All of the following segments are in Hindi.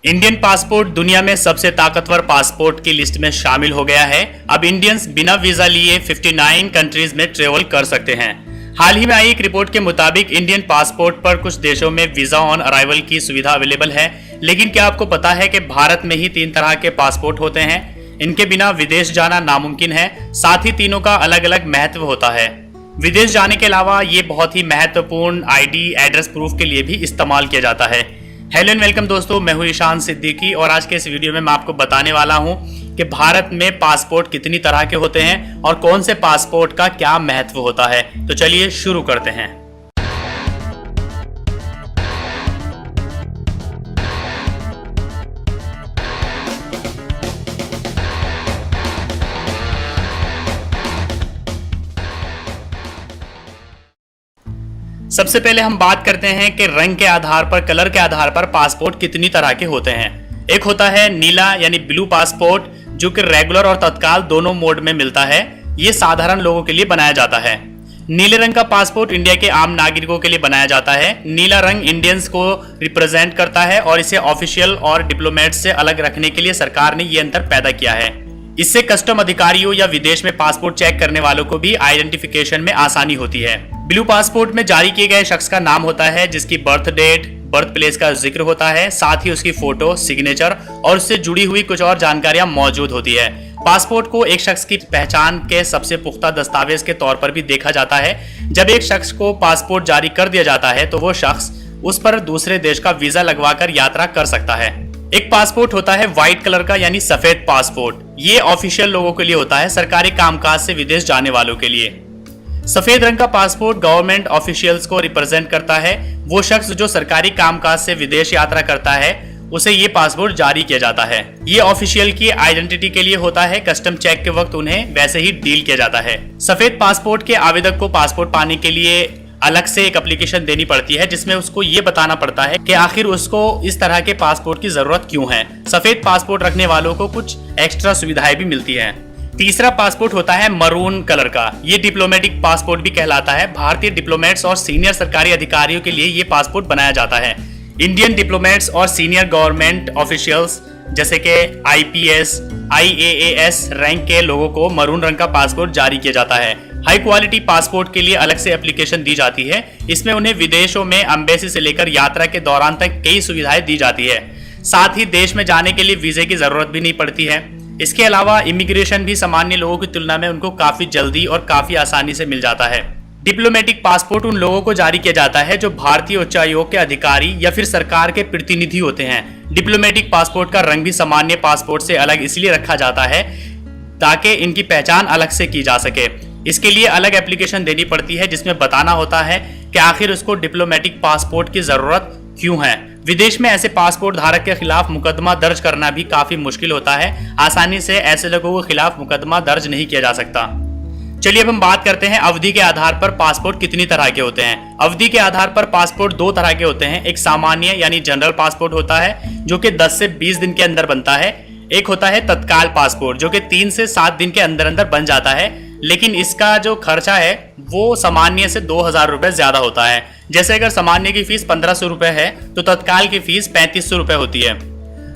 इंडियन पासपोर्ट दुनिया में सबसे ताकतवर पासपोर्ट की लिस्ट में शामिल हो गया है। अब इंडियंस बिना वीजा लिए 59 कंट्रीज में ट्रेवल कर सकते हैं। हाल ही में आई एक रिपोर्ट के मुताबिक इंडियन पासपोर्ट पर कुछ देशों में वीजा ऑन अराइवल की सुविधा अवेलेबल है। लेकिन क्या आपको पता है कि भारत में ही 3 तरह के पासपोर्ट होते हैं। इनके बिना विदेश जाना नामुमकिन है। साथ ही तीनों का अलग अलग महत्व होता है। विदेश जाने के अलावा ये बहुत ही महत्वपूर्ण आईडी एड्रेस प्रूफ के लिए भी इस्तेमाल किया जाता है। हेलो एंड वेलकम दोस्तों, मैं हूं ईशान सिद्दीकी और आज के इस वीडियो में मैं आपको बताने वाला हूं कि भारत में पासपोर्ट कितनी तरह के होते हैं और कौन से पासपोर्ट का क्या महत्व होता है। तो चलिए शुरू करते हैं। सबसे पहले हम बात करते हैं कि रंग के आधार पर, कलर के आधार पर पासपोर्ट कितनी तरह के होते हैं। एक होता है नीला यानी ब्लू पासपोर्ट, जो कि रेगुलर और तत्काल दोनों मोड में मिलता है। ये साधारण लोगों के लिए बनाया जाता है। नीले रंग का पासपोर्ट इंडिया के आम नागरिकों के लिए बनाया जाता है। नीला रंग इंडियंस को रिप्रेजेंट करता है और इसे ऑफिशियल और डिप्लोमेट से अलग रखने के लिए सरकार ने ये अंतर पैदा किया है। इससे कस्टम अधिकारियों या विदेश में पासपोर्ट चेक करने वालों को भी आइडेंटिफिकेशन में आसानी होती है। ब्लू पासपोर्ट में जारी किए गए शख्स का नाम होता है, जिसकी बर्थ डेट, बर्थ प्लेस का जिक्र होता है। साथ ही उसकी फोटो, सिग्नेचर और उससे जुड़ी हुई कुछ और जानकारियां मौजूद होती है। पासपोर्ट को एक शख्स की पहचान के सबसे पुख्ता दस्तावेज के तौर पर भी देखा जाता है। जब एक शख्स को पासपोर्ट जारी कर दिया जाता है तो वो शख्स उस पर दूसरे देश का वीजा लगवाकर यात्रा कर सकता है। एक पासपोर्ट होता है व्हाइट कलर का यानी सफेद पासपोर्ट। ये ऑफिशियल लोगों के लिए होता है, सरकारी कामकाज से विदेश जाने वालों के लिए। सफेद रंग का पासपोर्ट गवर्नमेंट ऑफिशियल्स को रिप्रेजेंट करता है। वो शख्स जो सरकारी कामकाज से विदेश यात्रा करता है उसे ये पासपोर्ट जारी किया जाता है। ये ऑफिशियल की आइडेंटिटी के लिए होता है। कस्टम चेक के वक्त उन्हें वैसे ही डील किया जाता है। सफेद पासपोर्ट के आवेदक को पासपोर्ट पाने के लिए अलग से एक एप्लीकेशन देनी पड़ती है, जिसमें उसको ये बताना पड़ता है कि आखिर उसको इस तरह के पासपोर्ट की जरूरत क्यों है। सफेद पासपोर्ट रखने वालों को कुछ एक्स्ट्रा सुविधाएं भी मिलती हैं। तीसरा पासपोर्ट होता है मरून कलर का। ये डिप्लोमेटिक पासपोर्ट भी कहलाता है। भारतीय डिप्लोमेट्स और सीनियर सरकारी अधिकारियों के लिए ये पासपोर्ट बनाया जाता है। इंडियन डिप्लोमेट्स और सीनियर गवर्नमेंट ऑफिशियल्स जैसे कि आईपीएस, आईएएस रैंक के लोगों को मरून रंग का पासपोर्ट जारी किया जाता है। हाई क्वालिटी पासपोर्ट के लिए अलग से एप्लीकेशन दी जाती है। इसमें उन्हें विदेशों में एम्बेसी से लेकर यात्रा के दौरान तक कई सुविधाएं दी जाती है। साथ ही देश में जाने के लिए वीजे की जरूरत भी नहीं पड़ती है। इसके अलावा इमिग्रेशन भी सामान्य लोगों की तुलना में उनको काफी जल्दी और काफी आसानी से मिल जाता है। डिप्लोमेटिक पासपोर्ट उन लोगों को जारी किया जाता है जो भारतीय उच्चायोग के अधिकारी या फिर सरकार के प्रतिनिधि होते हैं। डिप्लोमेटिक पासपोर्ट का रंग भी सामान्य पासपोर्ट से अलग इसलिए रखा जाता है ताकि इनकी पहचान अलग से की जा सके। इसके लिए अलग एप्लीकेशन देनी पड़ती है, जिसमें बताना होता है कि आखिर उसको डिप्लोमेटिक पासपोर्ट की जरूरत क्यों है। विदेश में ऐसे पासपोर्ट धारक के खिलाफ मुकदमा दर्ज करना भी काफी मुश्किल होता है। आसानी से ऐसे लोगों के खिलाफ मुकदमा दर्ज नहीं किया जा सकता। चलिए अब हम बात करते हैं अवधि के आधार पर पासपोर्ट कितनी तरह के होते हैं। अवधि के आधार पर पासपोर्ट 2 तरह के होते हैं। एक सामान्य यानी जनरल पासपोर्ट होता है, जो कि 10 से 20 दिन के अंदर बनता है। एक होता है तत्काल पासपोर्ट, जो कि 3 से 7 दिन के अंदर अंदर बन जाता है, लेकिन इसका जो खर्चा है वो सामान्य से 2000 रुपए ज्यादा होता है। जैसे अगर सामान्य की फीस 1500 रुपए है तो तत्काल की फीस 3500 रुपए होती है।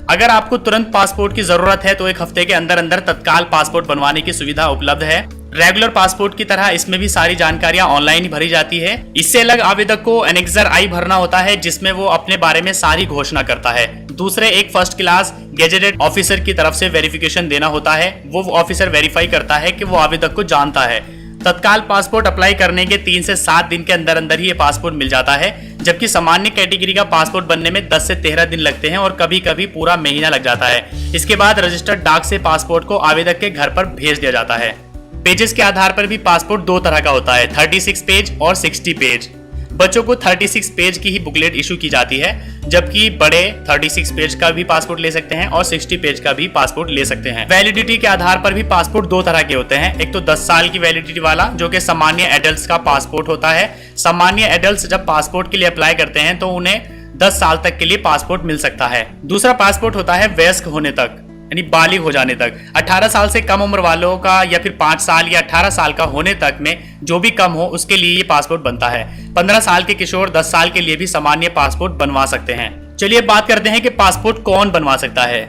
अगर आपको तुरंत पासपोर्ट की जरूरत है तो 1 हफ्ते के अंदर अंदर तत्काल पासपोर्ट बनवाने की सुविधा उपलब्ध है। रेगुलर पासपोर्ट की तरह इसमें भी सारी जानकारियां ऑनलाइन ही भरी जाती है। इससे अलग आवेदक को एनेक्सर आई भरना होता है, जिसमें वो अपने बारे में सारी घोषणा करता है। दूसरे एक फर्स्ट क्लास गेजेटेड ऑफिसर की तरफ से वेरिफिकेशन देना होता है। वो ऑफिसर वेरीफाई करता है कि वो आवेदक को जानता है। तत्काल पासपोर्ट अप्लाई करने के 3 से 7 दिन के अंदर अंदर ही ये पासपोर्ट मिल जाता है, जबकि सामान्य कैटेगरी का पासपोर्ट बनने में 10 से 13 दिन लगते हैं और कभी कभी पूरा महीना लग जाता है। इसके बाद रजिस्टर्ड डाक से पासपोर्ट को आवेदक के घर पर भेज दिया जाता है। पेजेस के आधार पर भी पासपोर्ट 2 तरह का होता है, 36 पेज और 60 पेज। बच्चों को 36 पेज की ही बुकलेट इशू की जाती है, जबकि बड़े 36 पेज का भी पासपोर्ट ले सकते हैं और 60 पेज का भी पासपोर्ट ले सकते हैं। वैलिडिटी के आधार पर भी पासपोर्ट 2 तरह के होते हैं। एक तो 10 साल की वैलिडिटी वाला, जो कि सामान्य एडल्ट्स का पासपोर्ट होता है। सामान्य एडल्ट्स जब पासपोर्ट के लिए अप्लाई करते हैं तो उन्हें 10 साल तक के लिए पासपोर्ट मिल सकता है। दूसरा पासपोर्ट होता है वयस्क होने तक, यानी बालिग हो जाने तक। 18 साल से कम उम्र वालों का या फिर 5 साल या 18 साल का होने तक में जो भी कम हो उसके लिए ये पासपोर्ट बनता है। 15 साल के किशोर 10 साल के लिए भी सामान्य पासपोर्ट बनवा सकते हैं। चलिए बात करते हैं कि पासपोर्ट कौन बनवा सकता है।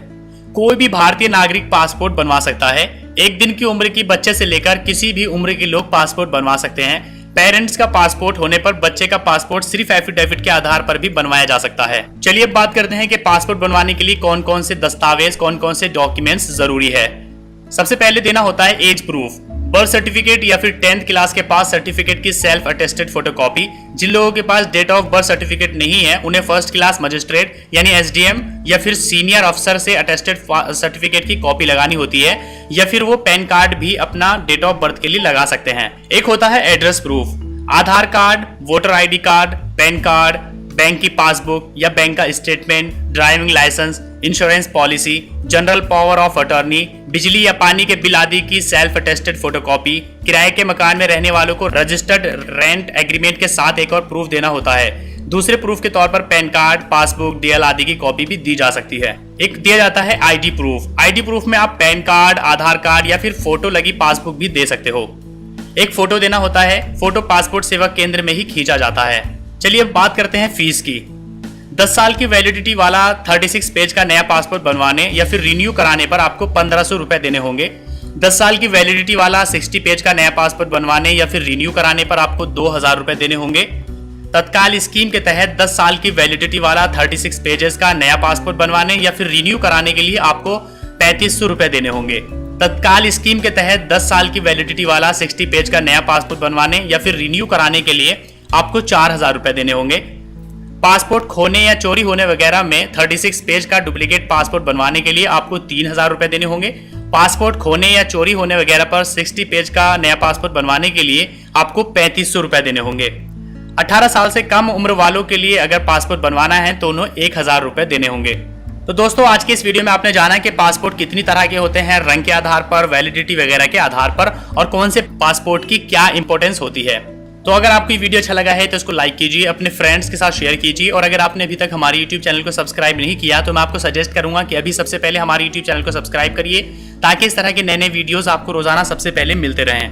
कोई भी भारतीय नागरिक पासपोर्ट बनवा सकता है। एक दिन की उम्र की बच्चे से लेकर किसी भी उम्र के लोग पासपोर्ट बनवा सकते हैं। पेरेंट्स का पासपोर्ट होने पर बच्चे का पासपोर्ट सिर्फ एफिडेविट के आधार पर भी बनवाया जा सकता है। चलिए अब बात करते हैं कि पासपोर्ट बनवाने के लिए कौन कौन से दस्तावेज, कौन कौन से डॉक्यूमेंट्स जरूरी है। सबसे पहले देना होता है एज प्रूफ, बर्थ सर्टिफिकेट या फिर 10th क्लास के पास सर्टिफिकेट की सेल्फ अटेस्टेड फोटोकॉपी। जिन लोगों के पास डेट ऑफ बर्थ सर्टिफिकेट नहीं है उन्हें फर्स्ट क्लास मजिस्ट्रेट यानी SDM या फिर सीनियर अफसर से अटेस्टेड सर्टिफिकेट की कॉपी लगानी होती है, या फिर वो पैन कार्ड भी अपना डेट ऑफ बर्थ के लिए लगा सकते हैं। एक होता है address proof, Aadhaar card, voter ID card, PAN card, bank की पासबुक या बैंक का statement, driving licence, insurance policy, general power of attorney, बिजली या पानी के बिल आदि की सेल्फ अटेस्टेड फोटोकॉपी। किराए के मकान में रहने वालों को रजिस्टर्ड रेंट एग्रीमेंट के साथ एक और प्रूफ देना होता है। दूसरे प्रूफ के तौर पर पैन कार्ड, पासबुक, DL आदि की कॉपी भी दी जा सकती है। एक दिया जाता है ID प्रूफ। ID प्रूफ में आप पैन कार्ड, आधार कार्ड या फिर फोटो लगी पासबुक भी दे सकते हो। एक फोटो देना होता है। फोटो पासपोर्ट सेवा केंद्र में ही खींचा जाता है। चलिए अब बात करते हैं फीस की। 10 साल की वैलिडिटी वाला 36 पेज का नया पासपोर्ट बनवाने या फिर रिन्यू कराने पर आपको 1500 रुपए देने होंगे। 10 साल की वैलिडिटी वाला 60 पेज का नया पासपोर्ट बनवाने या फिर रिन्यू कराने पर आपको 2000 रुपए देने होंगे। तत्काल स्कीम के तहत 10 साल की वैलिडिटी वाला 36 पेजेस का नया पासपोर्ट बनवाने या फिर रिन्यू कराने के लिए आपको 3500 रुपए देने होंगे। तत्काल स्कीम के तहत 10 साल की वैलिडिटी वाला 60 पेज का नया पासपोर्ट बनवाने या फिर रिन्यू कराने के लिए आपको 4000 रुपए देने होंगे। पासपोर्ट खोने या चोरी होने वगैरह में 36 पेज का डुप्लीकेट पासपोर्ट बनवाने के लिए आपको 3000 रुपए देने होंगे। पासपोर्ट खोने या चोरी होने वगैरह पर 60 पेज का नया पासपोर्ट बनवाने के लिए आपको 3500 रुपए देने होंगे। 18 साल से कम उम्र वालों के लिए अगर पासपोर्ट बनवाना है तो उन्हें 1000 रुपए देने होंगे। तो दोस्तों आज के इस वीडियो में आपने जाना कि पासपोर्ट कितनी तरह के होते हैं, रंग के आधार पर, वैलिडिटी वगैरह के आधार पर, और कौन से पासपोर्ट की क्या इंपॉर्टेंस होती है। तो अगर आपको ये वीडियो अच्छा लगा है तो इसको लाइक कीजिए, अपने फ्रेंड्स के साथ शेयर कीजिए, और अगर आपने अभी तक हमारे YouTube चैनल को सब्सक्राइब नहीं किया तो मैं आपको सजेस्ट करूंगा कि अभी सबसे पहले हमारे YouTube चैनल को सब्सक्राइब करिए, ताकि इस तरह के नए नए वीडियोस आपको रोजाना सबसे पहले मिलते रहें।